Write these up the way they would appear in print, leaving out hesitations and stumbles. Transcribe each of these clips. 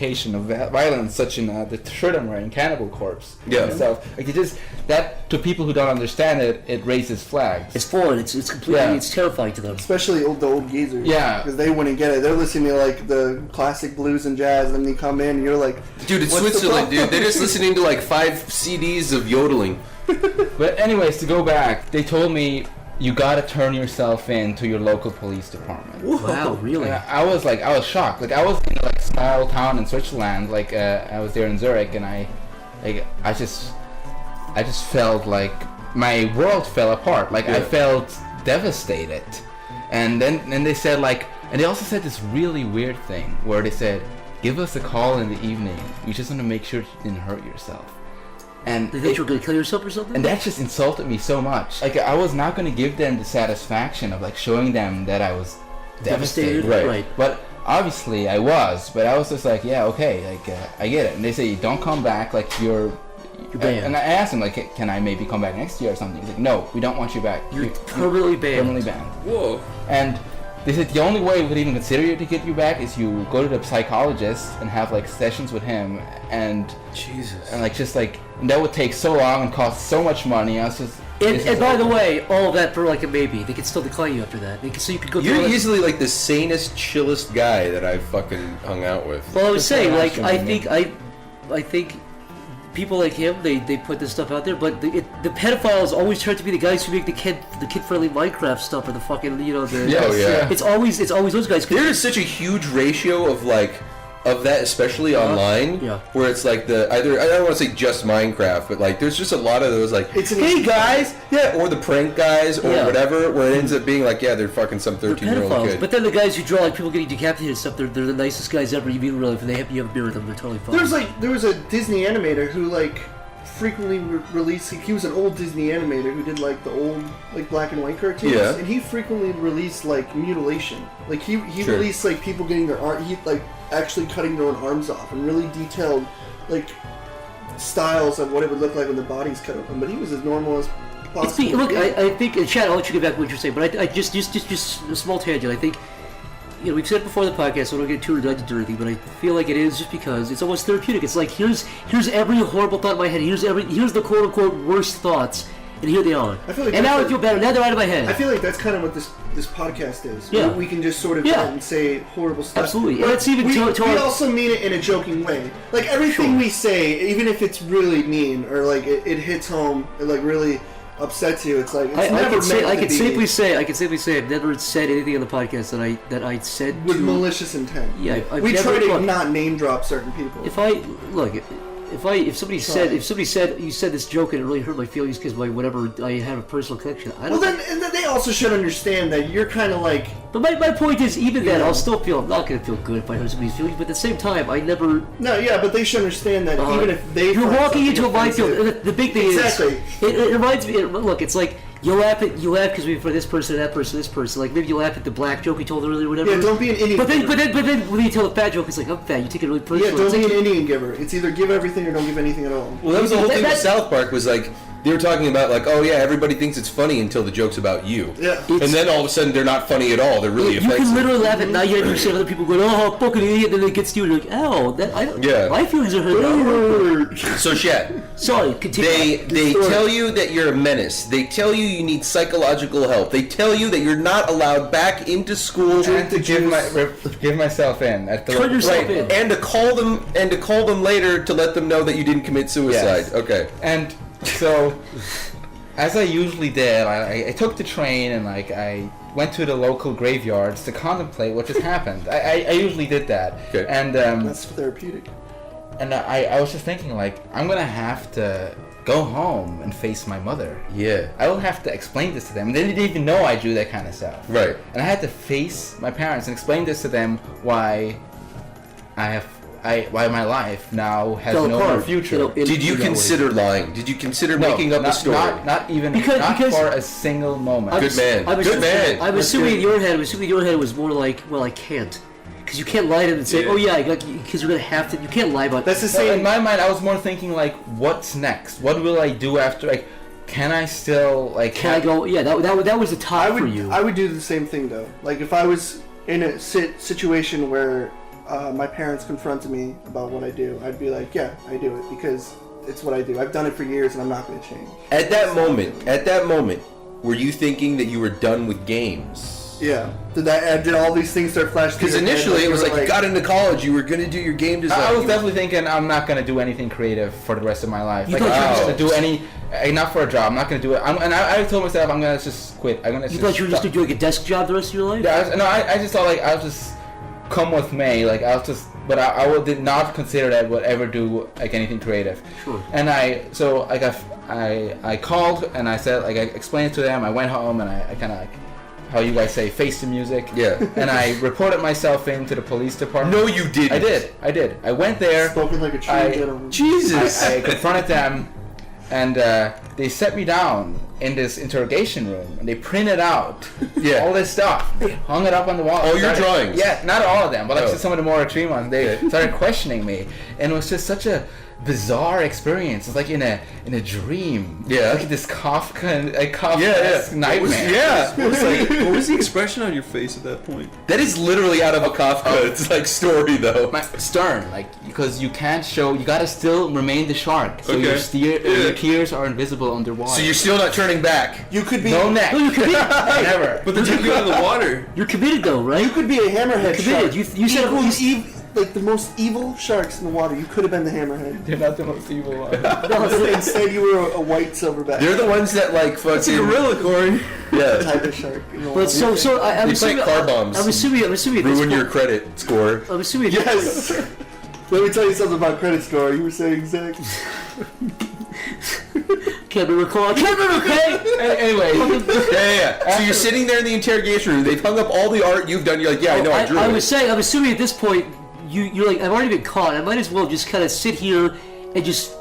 glorification of violence, such in the shirt I'm wearing, Cannibal Corpse. Yeah. Itself. Like it just that to people who don't understand it, it raises flags. It's foreign. It's completely. Yeah. It's terrifying to them. Especially the old geezers. Yeah. Because they wouldn't get it. They're listening to like the classic blues and jazz, and then you come in and you're like, Dude, it's what's the Switzerland, problem? dude. They're just listening to like 5 CDs of yodeling. But anyways, to go back, they told me you gotta turn yourself in to your local police department. Wow, really? And I was shocked. Like I was in a small town in Switzerland. Like I was there in Zurich, and I just felt like my world fell apart. Like I felt devastated. And then they said and they also said this really weird thing where they said, give us a call in the evening. We just want to make sure you didn't hurt yourself. And They thought you were going to kill yourself or something? And that just insulted me so much. Like I was not going to give them the satisfaction of showing them that I was devastated. Right. But obviously I was. But I was just like, yeah, okay, I get it. And they say, don't come back. You're banned. And I asked him can I maybe come back next year or something? He's like, no, we don't want you back. You're permanently banned. Permanently banned. Whoa. And they said the only way we could even consider to get you back is you go to the psychologist and have sessions with him and Jesus. and and that would take so long and cost so much money. I was just And by the way, all of that for a maybe. They could still decline you after that. So you could go through You're all that- easily the sanest, chillest guy that I've fucking hung out with. Well, I was saying, That's I actually think people like him, they put this stuff out there, but the pedophiles always turn to be the guys who make the kid-friendly Minecraft stuff or the fucking, Yes, Oh, yeah. It's always those guys. There is such a huge ratio of that, especially online, yeah. where it's I don't want to say just Minecraft, but there's just a lot of those hey guys, or the prank guys or whatever, where it ends up being they're fucking some 13-year-old pedophiles. kid. But then the guys who draw people getting decapitated and stuff, they're the nicest guys ever. You meet in real life and you have a beer with them, they're totally fine. there was a Disney animator who frequently released. He was an old Disney animator who did the old black and white cartoons, Yeah. and he frequently released mutilation. He Sure. released people getting their arm, actually cutting their own arms off, and really detailed styles of what it would look like when the body's cut open. But he was as normal as possible. Look, I think, Chad, I'll let you get back to what you're saying, but I just a small tangent. I think, we've said it before the podcast, so I don't get too redundant or anything, but I feel like it is just because it's almost therapeutic. It's here's every horrible thought in my head, here's the quote unquote worst thoughts, and here they are. I feel like and now I feel better. Now they're out of my head. I feel like that's kind of what this podcast is. Yeah. We can just sort of Yeah. and say horrible stuff. Absolutely. But And it's even we to also mean it in a joking way. Everything Sure. we say, even if it's really mean or it hits home, it really upsets you. It's it's never meant to be. I can safely say I've never said anything on the podcast that I said with to, malicious intent. Yeah, I've we never, try to look, not name drop certain people. If somebody said you said this joke and it really hurt my feelings because I have a personal connection. I don't. Well, then they also should understand that you're kind of But my point is, even then, Yeah. I'll still feel I'm not gonna feel good if I hurt somebody's feelings. But at the same time, I never. No, yeah, but they should understand that even if they you're find walking into a something minefield. offensive- The big thing Exactly. is it reminds me. Look, it's you laugh because we for this person, that person, this person. Maybe you laugh at the black joke he told earlier, or whatever. Yeah, don't be an idiot. But then when you tell a fat joke, it's I'm fat. You take it really personally. Yeah, don't It's be like, an Indian giver. It's either give everything or don't give anything at all. Well, that was the whole thing with That- South Park was they were talking about oh yeah, everybody thinks it's funny until the joke's about you. Yeah. And then all of a sudden they're not funny at all. They're really You offensive. can literally laugh at 98% of other people going, oh, fucking idiot, then it gets to you, and you're ow, Yeah. my feelings are hurt. So Shed, Sorry, continue. they tell you that you're a menace. They tell you need psychological help. They tell you that you're not allowed back into school. and to give myself in at the Turn yourself in. And to call them later to let them know that you didn't commit suicide. Yes. Okay. And so, as I usually did, I took the train and I went to the local graveyards to contemplate what just happened. I usually did that. Okay. And That's therapeutic. and I was just thinking I'm gonna have to go home and face my mother. Yeah. I will have to explain this to them. They didn't even know I do that kind of stuff. Right. And I had to face my parents and explain this to them why why my life now has Fell no apart, more future. Did you consider lying? Did you consider making up a story? Not even Because- for a single moment. Good man. Good man. I'm assuming in your head it was more well, I can't. Because you can't lie to them and say, Yeah. oh yeah, because you're going to have to, you can't lie about That's the So same. in my mind, I was more thinking what's next? What will I do after? Can I still Can I go, yeah, that was the top I for you. would do the same thing though. If I was in a situation where my parents confronted me about what I do, I'd be like, yeah, I do it because it's what I do. I've done it for years, and I'm not going to change. At that moment, were you thinking that you were done with games? Yeah. Did all these things start flashing? Because initially it was like you got into college, you were going to do your game design. I was definitely thinking I'm not going to do anything creative for the rest of my life. You Like, thought I'm you not were going to do any, not for a job. I'm not going to do it. I told myself I'm going to just quit. I'm going to. You thought you were just going to do like a desk job the rest of your life? Yeah, I just thought like I'll just come with May. Like I'll just, but did not consider that I would ever do like anything creative. Sure. And I called and I said, like, I explained it to them. I went home and I kind of like how you guys say, face the music. Yeah. And I reported myself into the police department. No, you didn't. I did. I went there. Spoken like a true gentleman. Jesus. I confronted them, and they set me down in this interrogation room, and they printed out all this stuff. They hung it up on the wall. All your drawings? Yeah, not all of them, but like Oh. just some of the more extreme ones. They started questioning me, and it was just such a bizarre experience. It's like in a dream. Yeah. Like this Kafka nightmare. What was the expression on your face at that point? That is literally out of a Kafka. It's like story though. Stern, like, because you can't show, you gotta still remain the shark, so Okay. your tears are invisible underwater. So you're still not turning back. You could be no neck. No, you're committed. Never. But they took you out of the water. You're committed though, right? You could be a hammerhead committed. shark. You said like the most evil sharks in the water. You could have been the hammerhead. You're not the most evil one. Instead, you were a white silverback. They're the ones that like fucking. It's a gorilla, Corey. Yeah. type of shark. In the But water. so I'm They assuming. plant car bombs. I'm assuming. At Ruin this your point, credit score. I'm assuming. Yes. Let me tell you something about credit score. You were saying, Zach. Can't recall. I can't remember. Okay. Anyway, Yeah. So you're sitting there in the interrogation room. They've hung up all the art you've done. You're like, yeah, I know, I drew I it. was saying. I'm assuming at this point, you're like, I've already been caught. I might as well just kind of sit here and just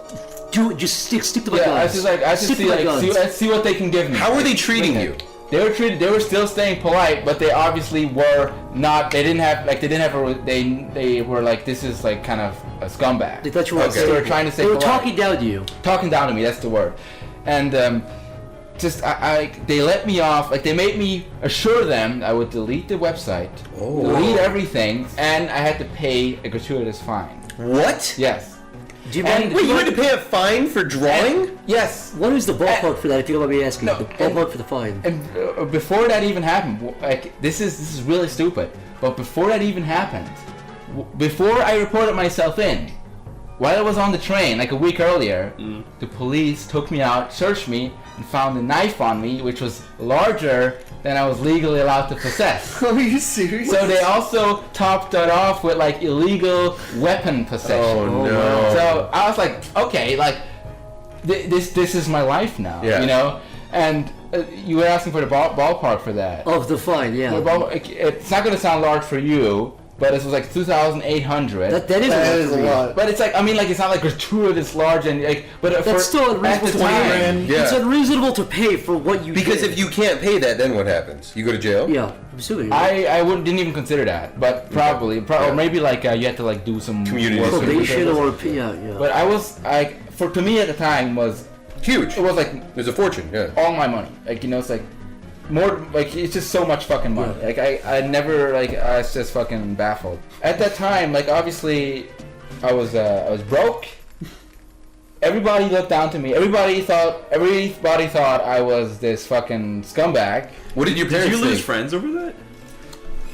stick to my yeah, guns. I was just like, I just Stick see to my like, guns. let's see what they can give me. How were they treating you? They were still staying polite, but they obviously were not. They didn't have they were like, this is like kind of a scumbag. They thought you were. Okay. They were trying to say They were polite. talking down to you. Talking down to me, that's the word. And they let me off, like they made me assure them I would delete the website, delete everything, and I had to pay a gratuitous fine. What? Yes. Do you And- mind? Wait, you had to pay a fine for drawing? Yes. What is the ballpark for that? If you don't mind me asking, No, the ballpark for the fine. And before that even happened, like this is really stupid. But before that even happened, before I reported myself in, while I was on the train like a week earlier, the police took me out, searched me, and found a knife on me, which was larger than I was legally allowed to possess. Are you serious? So they also topped that off with like illegal weapon possession. Oh, no. So I was like, okay, like this is my life now, Yeah. you know. And you were asking for the ballpark for that. Of the fine, yeah. It's not gonna sound large for you, but it was like 2,800. That is That a is lot. a lot. But it's like, I mean, like it's not like gratuitous large and like, but That's for, still at unreasonable the to time, pay. Yeah. It's unreasonable to pay for what you Because did. if you can't pay that, then what happens? You go to jail? Yeah, I'm assuming. I didn't even consider that, but probably, or maybe like you had to like do some Community work Probation or or yeah. But I was like, to me at the time was Huge. it was like There's a fortune, yeah. all my money. Like, you know, it's like more, like it's just so much fucking money. Like I never, like, I was just fucking baffled. At that time, like obviously I was broke. Everybody looked down to me. Everybody thought I was this fucking scumbag. What did your Did parents you lose think? friends over that?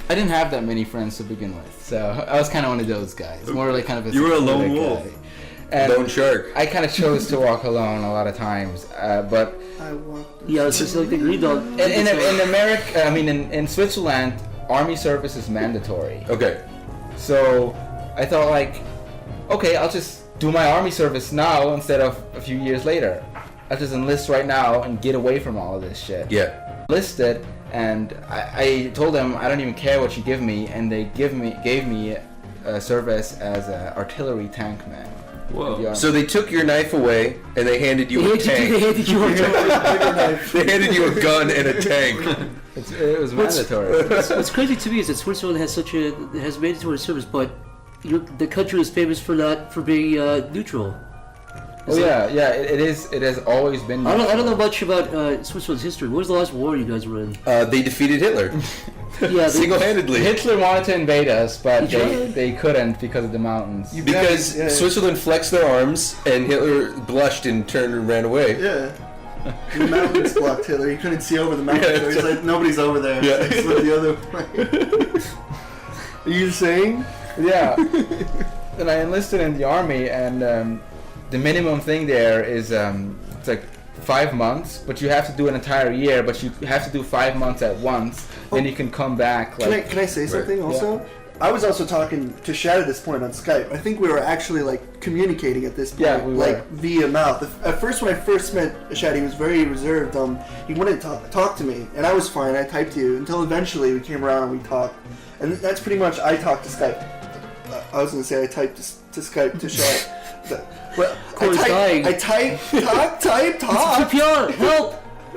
I didn't have that many friends to begin with, so I was kind of one of those guys. More like kind of a You were a lone secluded wolf. guy. And Lone shark. I kind of chose to walk alone a lot of times, but I walked. Yeah, it's just like the green dog. in America, I mean in Switzerland, army service is mandatory. Okay. So I thought like, okay, I'll just do my army service now instead of a few years later. I'll just enlist right now and get away from all of this shit. Yeah. Enlisted, and I told them I don't even care what you give me, and they gave me a service as an artillery tank man. Whoa. Yeah. So they took your knife away and they handed you a They tank. handed you a They handed you a gun and a tank. It was mandatory. What's crazy to me is that Switzerland has mandatory service, but the country is famous for being neutral. Oh yeah, it is. It has always been. I don't know much about Switzerland's history. What was the last war you guys were in? They defeated Hitler. Yeah, Single-handedly. Hitler wanted to invade us, but He tried. they couldn't because of the mountains. Because Yeah. Switzerland flexed their arms and Hitler blushed and turned and ran away. Yeah. The mountains blocked Hitler. He couldn't see over the mountains. Yeah, So he's like, nobody's over there. Yeah. Let's look the other way. Are you saying? Yeah. And I enlisted in the army, and the minimum thing there is it's like 5 months, but you have to do an entire year, but you have to do 5 months at once, then you can come back. Like, Can I say something also? I was also talking to Shad at this point on Skype. I think we were actually like communicating at this point, Yeah, we were. like via mouth. At first, when I first met Shad, he was very reserved. He wouldn't talk to me, and I was fine. I typed to you until eventually we came around and we talked, and that's pretty much I talked to Skype. I was gonna say I typed to Skype to Shad. Well, Corey's dying. I type, talk. CPR, help!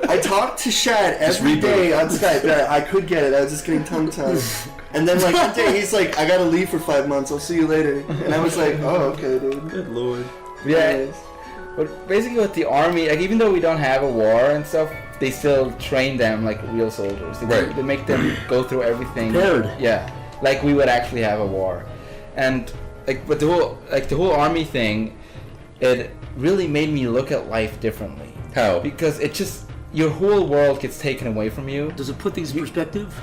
I talked to Shad every reboot. day on Skype. Yeah, I could get it. I was just getting tongue-tied. And then, like, one day, he's like, I gotta leave for 5 months. I'll see you later. And I was like, oh, okay, dude. Good lord. yeah. Anyways. But basically with the army, like even though we don't have a war and stuff, they still train them like real soldiers. Right. They make them go through everything. Prepared. Yeah. Like we would actually have a war. And like but the whole army thing, it really made me look at life differently. How? Because it just your whole world gets taken away from you. Does it put things in perspective?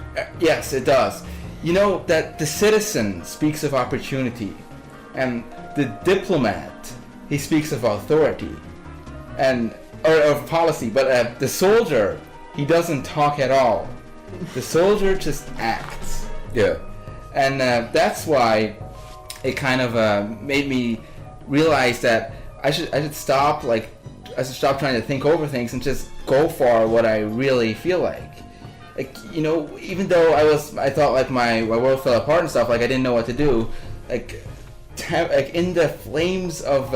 Yes, it does. You know that the citizen speaks of opportunity, and the diplomat, he speaks of authority, and or of policy. But the soldier, he doesn't talk at all. The soldier just acts, Yeah. and that's why it kind of made me realize that I should stop trying to think over things and just go for what I really feel like. Like, you know, even though I thought like my world fell apart and stuff, like I didn't know what to do, like in the flames of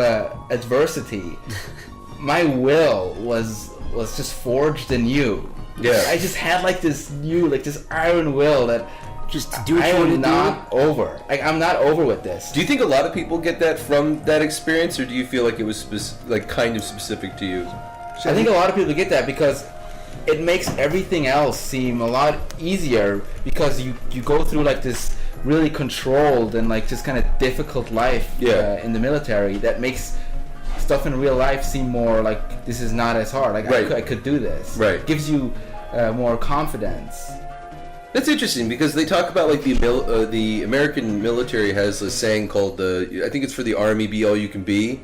adversity, my will was just forged anew. Yeah. I just had like this iron will that Just do what I you want to am do? not over. Like I'm not over with this. Do you think a lot of people get that from that experience, or do you feel like it was kind of specific to you? I think a lot of people get that because it makes everything else seem a lot easier because you go through like this really controlled and like just kind of difficult life in the military that makes stuff in real life seem more like this is not as hard. Like Right. I could do this. Right. Gives you more confidence. That's interesting because they talk about like the American military has a saying called I think it's for the Army, be all you can be,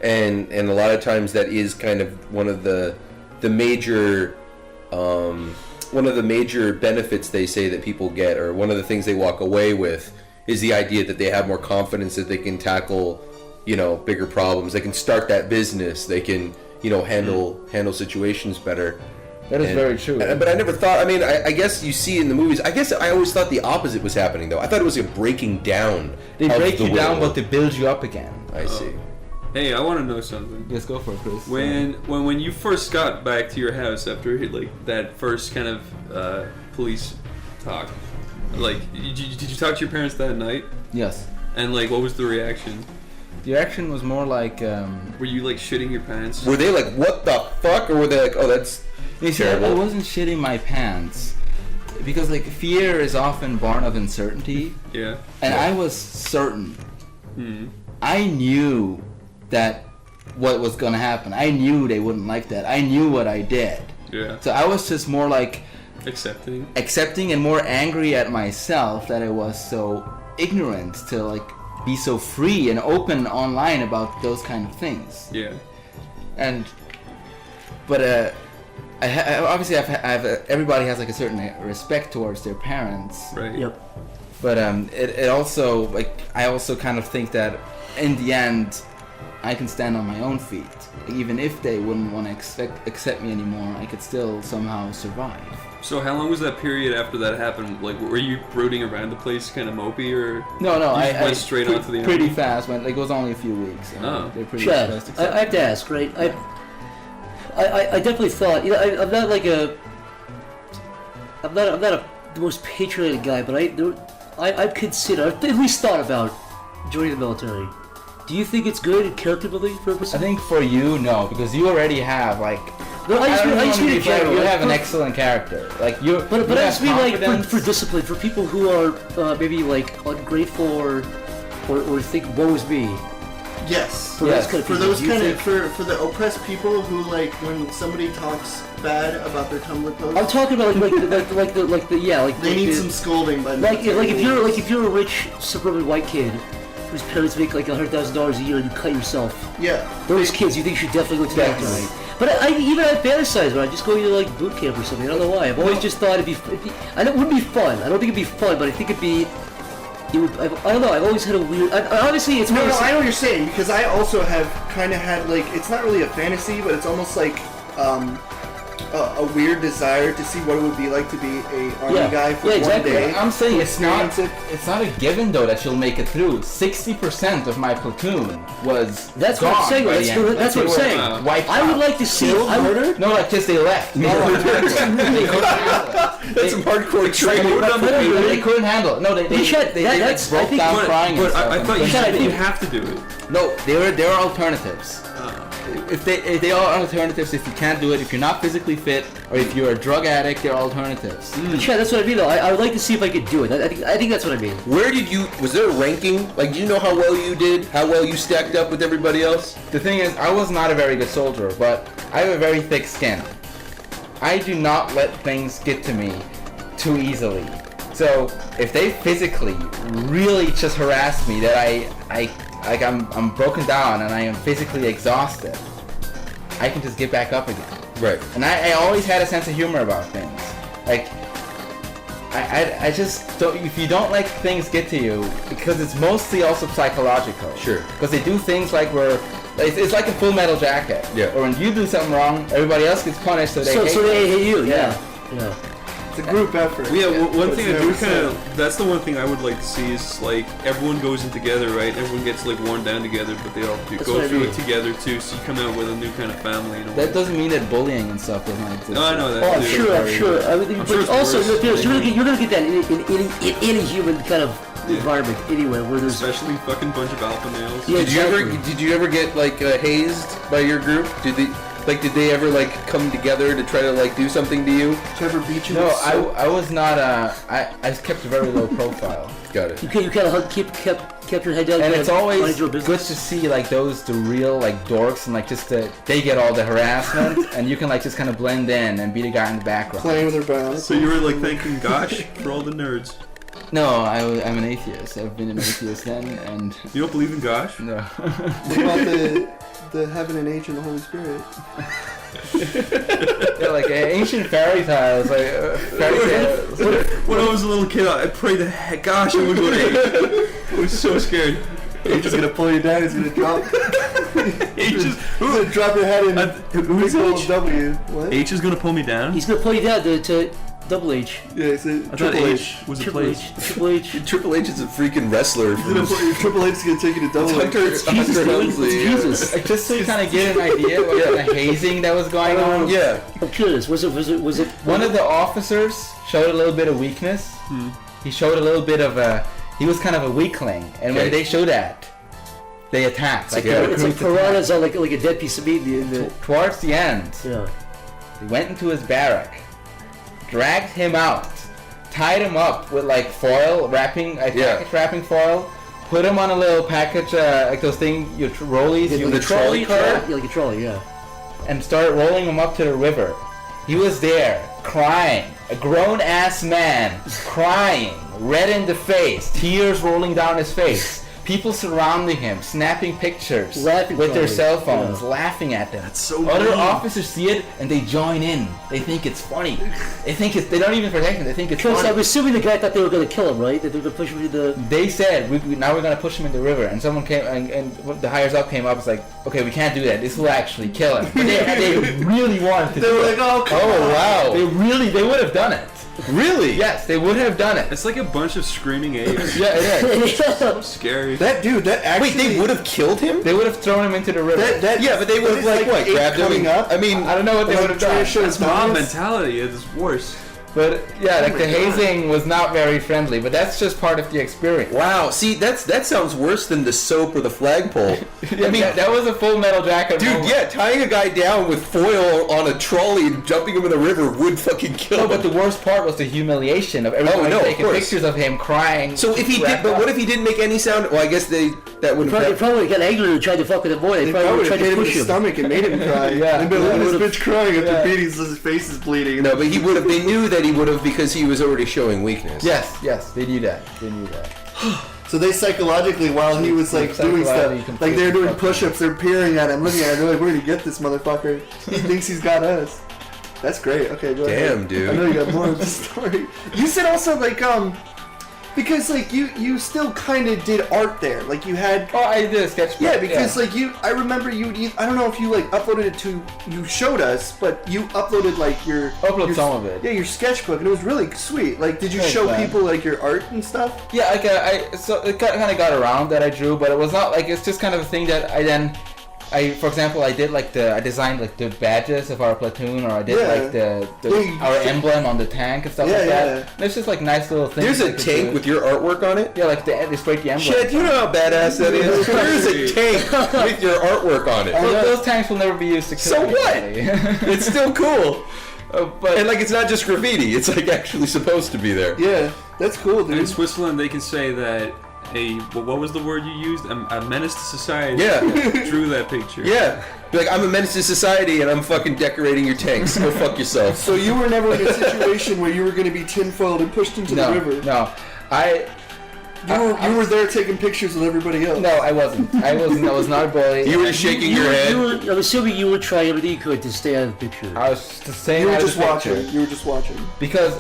and a lot of times that is kind of one of the major benefits they say that people get, or one of the things they walk away with is the idea that they have more confidence that they can tackle, you know, bigger problems. They can start that business. They can, you know, handle situations better. That is And- very true. But I never thought. I mean, I guess you see in the movies. I guess I always thought the opposite was happening, though. I thought it was a breaking down. They of break the you down, will. but they build you up again. I see. Hey, I want to know something. Let's go for it, Chris. When you first got back to your house after like that first kind of police talk, like did you talk to your parents that night? Yes. And like, what was the reaction? The action was more like. Were you like shitting your pants? Were they like, "What the fuck," or were they like, "Oh, that's You see, terrible"? I wasn't shitting my pants because like fear is often born of uncertainty, Yeah. and I was certain. Hmm. I knew that what was gonna happen. I knew they wouldn't like that. I knew what I did. Yeah. So I was just more like Accepting. accepting and more angry at myself that I was so ignorant to like be so free and open online about those kind of things. Yeah. And but obviously I've everybody has like a certain respect towards their parents. Right. Yep. But it also like I also kind of think that in the end I can stand on my own feet. Even if they wouldn't want to accept me anymore, I could still somehow survive. So how long was that period after that happened? Like, were you brooding around the place, kind of mopey, or No, You I just went straight onto the pretty army? fast. Like it was only a few weeks. Oh. They're pretty Chad, fast. I have to ask, right? I definitely thought, you know, I'm not like I'm not the most patriotic guy, but I've considered, I've at least thought about joining the military. Do you think it's good in character building purposes? I think for you, no, because you already have like No, I just mean want to in be fair, general. you like, have an for- excellent character. Like you. But you I have just mean like confidence. for discipline, for people who are maybe like ungrateful or think woe is me. Yes. For Yes. those kind of For people, those do you kind of think- for the oppressed people who like when somebody talks bad about their Tumblr post, I'm talking about like they need the- some scolding by like if you're a rich suburban white kid whose parents make like $100,000 a year and you cut yourself. yeah. Those kids, you think should definitely go to that Yes. guy. But I even I fantasize when I just go to like boot camp or something. I don't know why. I've always just thought it'd be I know it wouldn't be fun. I don't think it'd be fun, but I think it'd be. It would. I don't know. I've always had a weird. Obviously, it's No, one no, of those- I know what you're saying because I also have kind of had like it's not really a fantasy, but it's almost like a weird desire to see what it would be like to be a army Yeah. guy for Yeah, one exactly. day. I'm saying to it's not. experience it. It's not a given though that you'll make it through. 60% of my platoon was That's gone what I'm saying. by That's, the end. that's what I'm They were saying. wiped I would out. like to see. I would, No, like just they left. They couldn't handle it. That's some hardcore training. They couldn't handle it. No, they Richard, they that's- broke I think- down But, crying. and but stuff I and thought you couldn't Richard, I said handle you think- have to do it. it. No, there are alternatives. If they are alternatives, if you can't do it, if you're not physically fit, or if you're a drug addict, there are alternatives. yeah, that's what I mean. Though I would like to see if I could do it. I think that's what I mean. Where did you? Was there a ranking? Like, do you know how well you did? How well you stacked up with everybody else? The thing is, I was not a very good soldier, but I have a very thick skin. I do not let things get to me too easily. So if they physically really just harass me, that I'm broken down and I am physically exhausted, I can just get back up again. Right. And I always had a sense of humor about things. Like, I just don't, if you don't let things get to you, because it's mostly also psychological. Sure. Because they do things like it's like a Full Metal Jacket. Yeah. Or when you do something wrong, everybody else gets punished, so they hate So they you. hate you. Yeah. Yeah. It's a group effort. Yeah, one But thing it's I do never kind said. of, that's the one thing I would like to see is like everyone goes in together, right? Everyone gets like worn down together, but they all That's go what I through mean. it together too. So you come out with a new kind of family. In a way. That doesn't mean that bullying and stuff does not exist. No, I know that. Oh, I'm too. sure. I'm sure. I mean, I'm but sure it's also, worse. you're gonna get that in any human kind of environment anywhere where there's. Especially fucking bunch of alpha males. Yeah. Did Exactly. you ever get like hazed by your group? Did they ever like come together to try to like do something to you? Trevor Beach. No, I was not. I kept a very low profile. Got it. You kind of kept your head down. And you it's kinda always minded your good business. to see like the real like dorks and like just they get all the harassment and you can like just kind of blend in and be the guy in the background. playing with their bounds. So you were like thanking Gosh for all the nerds. No, I'm an atheist. I've been an atheist then, and You don't believe in Gosh? no. What about the heaven and H and the Holy Spirit? Yeah, like ancient fairy tales, like fairy tales. When I was a little kid, I prayed the heck Gosh I would go to H. I was so scared. H is gonna pull you down. He's gonna drop. H is, He's gonna drop your head in. who's big old H? W. What? H is gonna pull me down? He's gonna pull you down to Double H. Yeah, it's a I thought Triple H. H was a Triple place. H. Triple H. Triple H is a freaking wrestler. He's gonna put, Triple H is gonna take you to Double H. Hunter Jesus, dude. Helmsley. It's Jesus. Like just so you kind of get an idea what kind of hazing that was going on. Yeah. I'm curious. Was it? One of the officers showed a little bit of weakness. He showed a little bit of a. He was kind of a weakling, and when Okay. they show that, they attack. Like Yeah. they It's like recruit to attack. piranhas on like a dead piece of meat. Towards the end, Yeah. they went into his barrack, dragged him out, tied him up with like foil wrapping, like Yeah. package wrapping foil, put him on a little package, like those things, your rollies, Yeah, you like the a trolley car, Yeah, like a trolley. Yeah. and started rolling him up to the river. He was there, crying, a grown-ass man, crying, red in the face, tears rolling down his face. People surrounding him, snapping pictures Laughing with their probably, cell phones, yeah. laughing at them. so Other mean. officers see it and they join in. They think it's funny. They don't even protect him. They think it's Because I'm funny. assuming the guy thought they were gonna kill him, right? That they were gonna push him into the. They said now we're gonna push him in the river, and someone came and the higher up came up. It's like, okay, we can't do that. This will actually kill him. But they really wanted to. They do were it. like, oh, come on. wow! They would have done it. Really? Yes, they would have done it. It's like a bunch of screaming apes. Yeah, it is. So scary. That dude, that Wait, actually. they would have killed him? They would have thrown him into the river. That Yeah, but they would have that is like what? ape Grabbed him? coming up. I mean, I don't know what they Like would have done. Trish and It's mob Dominus. mentality. It's worse. But yeah, like my the God. hazing was not very friendly. But that's just part of the experience. Wow, see, that sounds worse than the soap or the flagpole. I mean, that was a Full Metal Jacket. Dude, moment. yeah, tying a guy down with foil on a trolley and jumping him in the river would fucking kill No, him. but the worst part was the humiliation of everyone no, of taking course. pictures of him crying. So if he did, but what if he didn't make any sound? Well, I guess that would They probably got angry and tried to fuck with the boy. They They probably probably would try hit to him in push the him. stomach and made him cry. Yeah. They'd be like, look at Yeah. this bitch crying after Yeah. beating, his face is bleeding. No, but he would have. They knew that he would have because he was already showing weakness. Yes, they knew that. They knew that. So they psychologically, while he was like doing Psychologically stuff, like they're doing completely push-ups, they're peering at him, looking at him, they're like, "Where did he get this motherfucker? He thinks he's got us." That's great. Okay, go ahead. Damn, dude. I know you got more of the story. You said also like because like you still kind of did art there, like you had. Oh, I did a sketchbook. Yeah, because like I remember I don't know if you like uploaded it to, you showed us, but you uploaded like your some of it. Yeah, your sketchbook, and it was really sweet. Like, did you Thanks, show man. people like your art and stuff? Yeah, like so it kind of got around that I drew, but it was not like it's just kind of a thing that for example, I designed like the badges of our platoon, or I did Yeah. like the Yeah, you- our emblem on the tank and stuff Yeah, like that. yeah. And it's just like nice little things. There's I a could tank do. with your artwork on it. Yeah, like they sprayed the emblem. Shit, you know how badass that is. There's a tank with your artwork on it. Well, those tanks will never be used to kill So what? anybody. It's still cool. But And like, it's not just graffiti. It's like actually supposed to be there. Yeah, that's cool, And in dude. Switzerland, they can say that what was the word you used? A menace to society. Yeah. Drew that picture. Yeah. Be like, I'm a menace to society and I'm fucking decorating your tanks. Go fuck yourself. So you were never in a situation where you were going to be tinfoiled and pushed into the river. no, You were there taking pictures with everybody else. no, I wasn't. I was not a bully. You were just shaking your head. I'm assuming you would try everything you could to stay out of the picture. I was just saying. You were out of just the picture. watching. You were just watching. Because,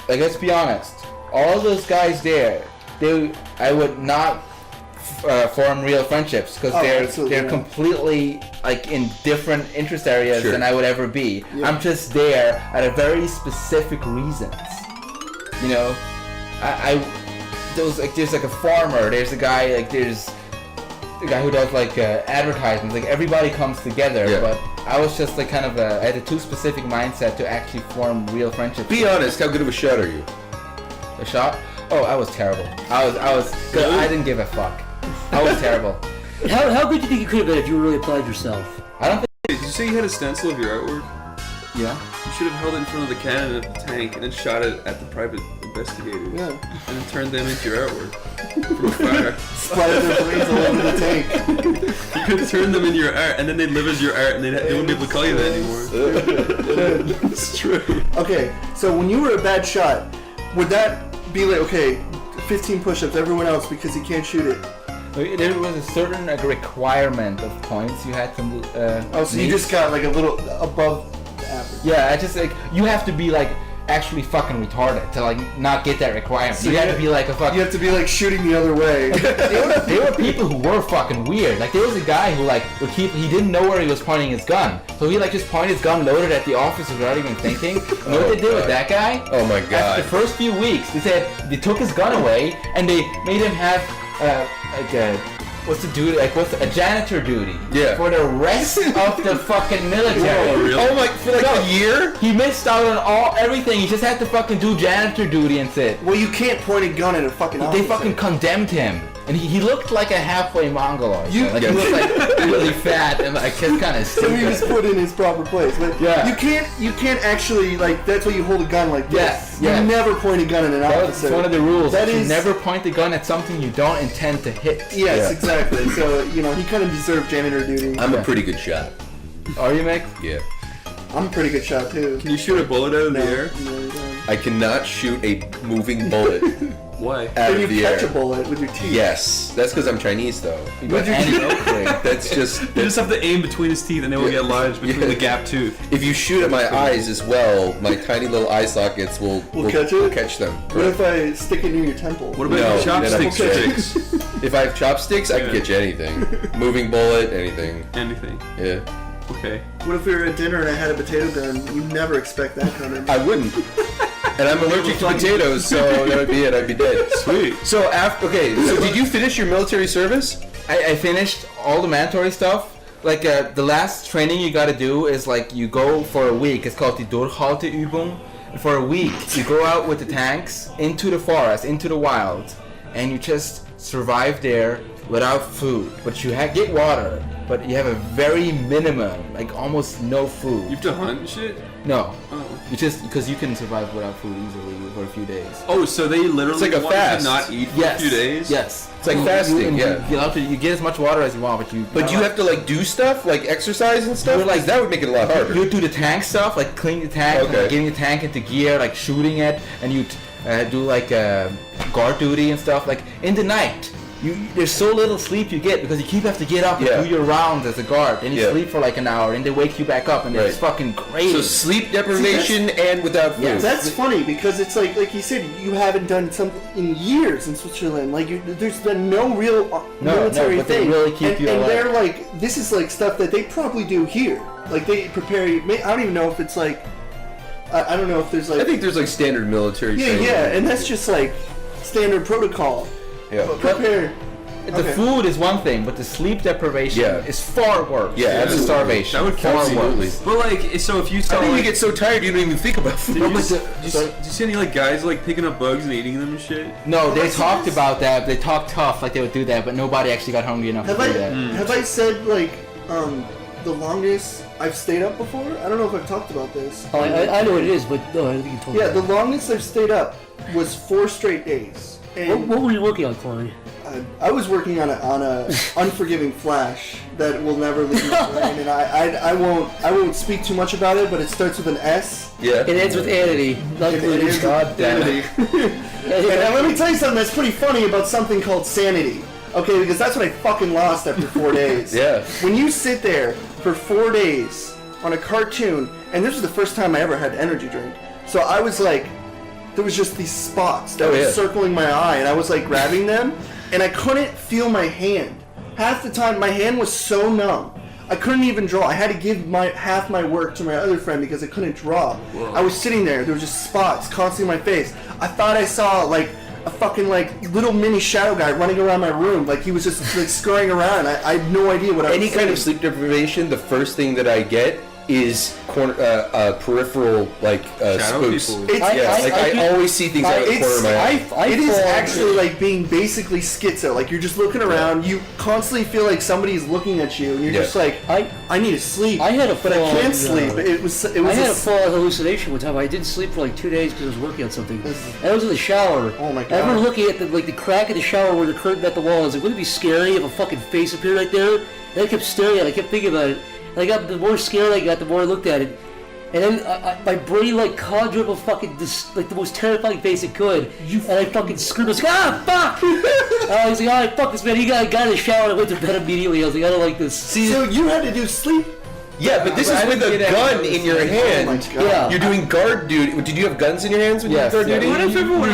like, let's be honest, all those guys there, I would not form real friendships because Oh, absolutely they're not. completely like in different interest areas Sure. than I would ever be. Yeah. I'm just there at a very specific reasons. You know, there's like a farmer. There's a guy there's the guy who does like advertisements. Like everybody comes together, Yeah. but I was just like kind of I had a too specific mindset to actually form real friendships. Be honest, how good of a shot are you? A shot? Oh, I was terrible. I was. Cause I didn't give a fuck. I was terrible. How good do you think you could have been if you really applied yourself? I don't think. Did you say you had a stencil of your artwork? Yeah. You should have held it in front of the cannon of the tank and then shot it at the private investigators. Yeah. And then turned them into your artwork. From afar. Splattered their brains all over the tank. You could have turned them into your art, and then they'd live as your art, and they wouldn't be able to call you that anymore. It's true. Okay, so when you were a bad shot, would that be like, okay, 15 push-ups, everyone else, because he can't shoot it? There was a certain requirement of points you had to. Oh, so you meet. just got like a little above the average. Yeah, I just like you have to be like actually fucking retarded to like not get that requirement. So you have to be like a fucking. You have to be like shooting the other way. There were people who were fucking weird. Like there was a guy who like would keep. He didn't know where he was pointing his gun, so he like just pointed his gun, loaded at the officer without even thinking. You know what they did with that guy? Oh my After god. the first few weeks, they said they took his gun away and they made him have like a janitor duty. Yeah. For the rest of the fucking military. Oh, really? Oh my, for like No. a year? He missed out on everything. He just had to fucking do janitor duty and sit. Well, you can't point a gun at a fucking They officer. fucking condemned him. And he looked like a halfway Mongoloid. You- Like he looked like really fat and like just kind of So he was stupid. put in his proper place. But Yeah. you can't actually, like, that's why you hold a gun like this. Yes, You yes. never point a gun at an That was officer. one of the rules. That you is- never point the gun at something you don't intend to hit. Yes, Yeah. exactly. So, you know, he kind of deserved janitor duty. I'm a Yeah. pretty good shot. Are you, Mick? Yeah. I'm a pretty good shot, too. Can you shoot a bullet out of the air? No, you don't. I cannot shoot a moving bullet Why? out Can you of the catch air. a bullet with your teeth? Yes. That's because I'm Chinese, though. But That's just... You just have to aim between his teeth, and they will get lodged between Yeah. the gap tooth. If you shoot at my eyes as well, my tiny little eye sockets will catch it? will catch them. What if I stick it near your temple? What about No, your chopstick then I'm sticks? If I have chopsticks, I can Yeah. catch anything. Moving bullet, anything. Anything. Yeah. Okay. What if we were at dinner and I had a potato gun? You'd never expect that coming. I wouldn't. And I'm allergic to potatoes, so that would be it. I'd be dead. Sweet. So after, okay, so did you finish your military service? I finished all the mandatory stuff. Like the last training you gotta do is like you go for a week. It's called the Durchhalteübung. for a week, you go out with the tanks into the forest, into the wild, and you just survive there without food. But you get water, but you have a very minimum, like almost no food. You have to hunt and shit? No. Oh. You just because you can survive without food easily for a few days. Oh, so they literally It's like a want you fast. to not eat for Yes. a few days? Yes. It's like fasting, You get as much water as you want, but But you have to like do stuff, like exercise and stuff. Like that would make it a lot harder. You do the tank stuff, like clean the tank, Okay. like getting the tank into gear, like shooting it, and you do like guard duty and stuff. Like in the night, there's so little sleep you get because you have to get up Yeah. and do your rounds as a guard, and you Yeah. sleep for like an hour, and they wake you back up, and Right. it's fucking crazy. So sleep deprivation and without food. Yeah. That's funny because it's like you said, you haven't done something in years in Switzerland. Like there's been no real military but they thing, really keep you and alive. they're like, this is like stuff that they probably do here. Like they prepare you. I don't even know if it's like, I don't know if there's like. I think there's like standard military Yeah, training. yeah, and that's just like standard protocol. Yeah. Prepare. the okay. food is one thing, but the sleep deprivation Yeah. is far worse. Yeah, than absolutely. starvation. That would far absolutely. worse. But like, so if you I saw think like, you get so tired you don't even think about food. did you, but the- did you see any like guys like picking up bugs and eating them and shit? No, they That's talked nice. about that. They talked tough, like they would do that, but nobody actually got hungry enough Have to I do that. have I said like the longest I've stayed up before? I don't know if I've talked about this. Oh, I know what it is, but no, I don't think you told me. Yeah, the longest I've stayed up was 4 straight days. And What were you working on, Chloe? I was working on a unforgiving flash that will never leave my brain, and I won't speak too much about it, but it starts with an S. Yeah. It ends with Anity. Not It included. is God damn it. And let me tell you something that's pretty funny about something called sanity. Okay, because that's what I fucking lost after 4 days. Yeah. When you sit there for 4 days on a cartoon, and this was the first time I ever had energy drink, so I was like, there was just these spots that Oh, were yeah. circling my eye, and I was like grabbing them, and I couldn't feel my hand. Half the time, my hand was so numb. I couldn't even draw. I had to give half my work to my other friend because I couldn't draw. I was sitting there. There were just spots constantly in my face. I thought I saw like a fucking like little mini shadow guy running around my room. Like he was just like scurrying around. I had no idea what I was Any kind of saying. sleep deprivation, the first thing that I get is peripheral like Shadow spooks. people. It's, I always see things out of the corner of my eye. it is actually like being basically schizo. Like you're just looking around. You constantly feel like somebody's looking at you, and you're Yeah. just like, I need to sleep. I had a but I full-on, can't sleep. It was I had a a- full hallucination one time. I didn't sleep for like 2 days because I was working on something. This- And I was in the shower. Oh my I remember God. looking at the crack in the shower where the curtain met the wall. I was like, wouldn't it be scary if a fucking face appeared right there? And I kept staring at it. I kept thinking about it. And the more scared I got, the more I looked at it. And then my brain like conjured up a fucking like the most terrifying face it could. And I fucking screamed. I was like, ah, fuck! I was like, alright, fuck this man. He got in the shower and I went to bed immediately. I was like, I don't like this. so you had to do sleep. Yeah, but this I is with didn't a get gun any- in your Oh my hand. God. Yeah. You're doing guard duty. Did you have guns in your hands when Yes, you did guard yeah. duty? What if everyone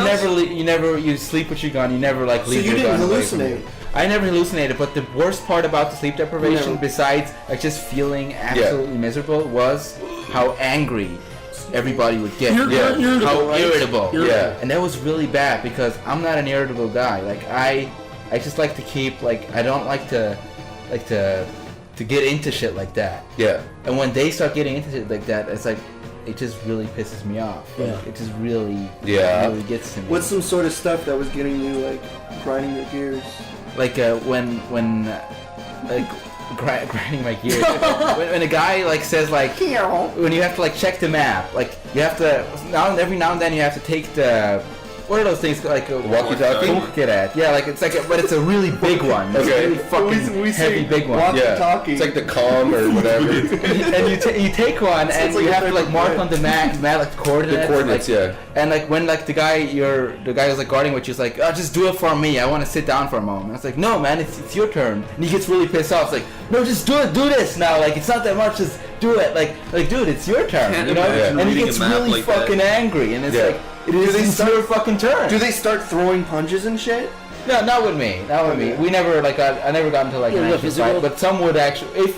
else- you sleep with your gun. You never like So leave you your didn't gun away from hallucinate. you. I never hallucinated, but the worst part about the sleep deprivation, No. besides like just feeling absolutely miserable, was how angry everybody would get. You're Yeah. irritable, How right? irritable. You're- Yeah. And that was really bad because I'm not an irritable guy. Like I just like to keep like I don't like to get into shit like that. Yeah. And when they start getting into shit like that, it's like it just really pisses me off. Like, Yeah. it just really Yeah. gets to me. What's some sort of stuff that was getting you like grinding your gears? like when like grinding my gears. when a guy like says like when you have to like check the map, like you have to every now and then you have to take the what are those things like Walkie-talkie? Look at that. Yeah, like it's like but it's a really big one. It's Okay. a really fucking We say heavy big one. walkie-talkie. Yeah. It's like the calm or whatever. And you take one and like you a have to like type of mark bread. on the map like the coordinates. The coordinates, like, yeah. And like when like the guy who's like guarding with you is like, oh, just do it for me. I want to sit down for a moment. I was like, no, man, it's your turn. And he gets really pissed off. It's like, no, just do it. Do this now. Like it's not that much. Just do it. Like dude, it's your turn. Can't You know? imagine And he reading gets a map really like that. fucking angry. And it's Yeah. like, it's your fucking turn. Do they start throwing punches and shit? No, not with me. Not with me. We never like I never got into like Yeah, an yeah, actual physical. fight. But some would actually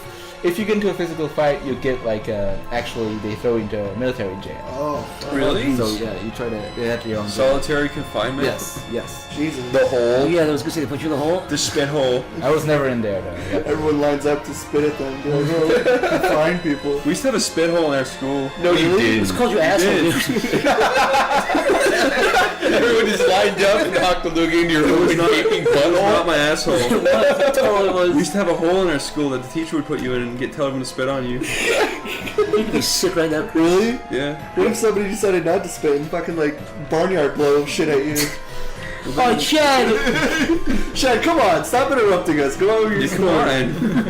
if you get into a physical fight, you get like actually they throw you into a military jail. Oh, fuck. Really? So yeah, you try to they have your own. jail. Solitary confinement. Yes, yes. Jesus. The Oh hole. yeah, I was gonna say they put you in the hole. The spit hole. I was never in there though. Yeah. Everyone lines up to spit at them. Be like, oh, find people. We used to have a spit hole in our school. No, you It's didn't. called your asshole. Everyone just lined up and hocked a look into your open gaping It was not butthole. my asshole. It totally We was. used to have a hole in our school that the teacher would put you in and tell everyone to spit on you. You'd be sick right now. Really? Yeah. What if somebody decided not to spit and fucking like barnyard blow shit at you? Oh, Chad! Shad, come on, stop interrupting us. Go over your Yeah, story. come on.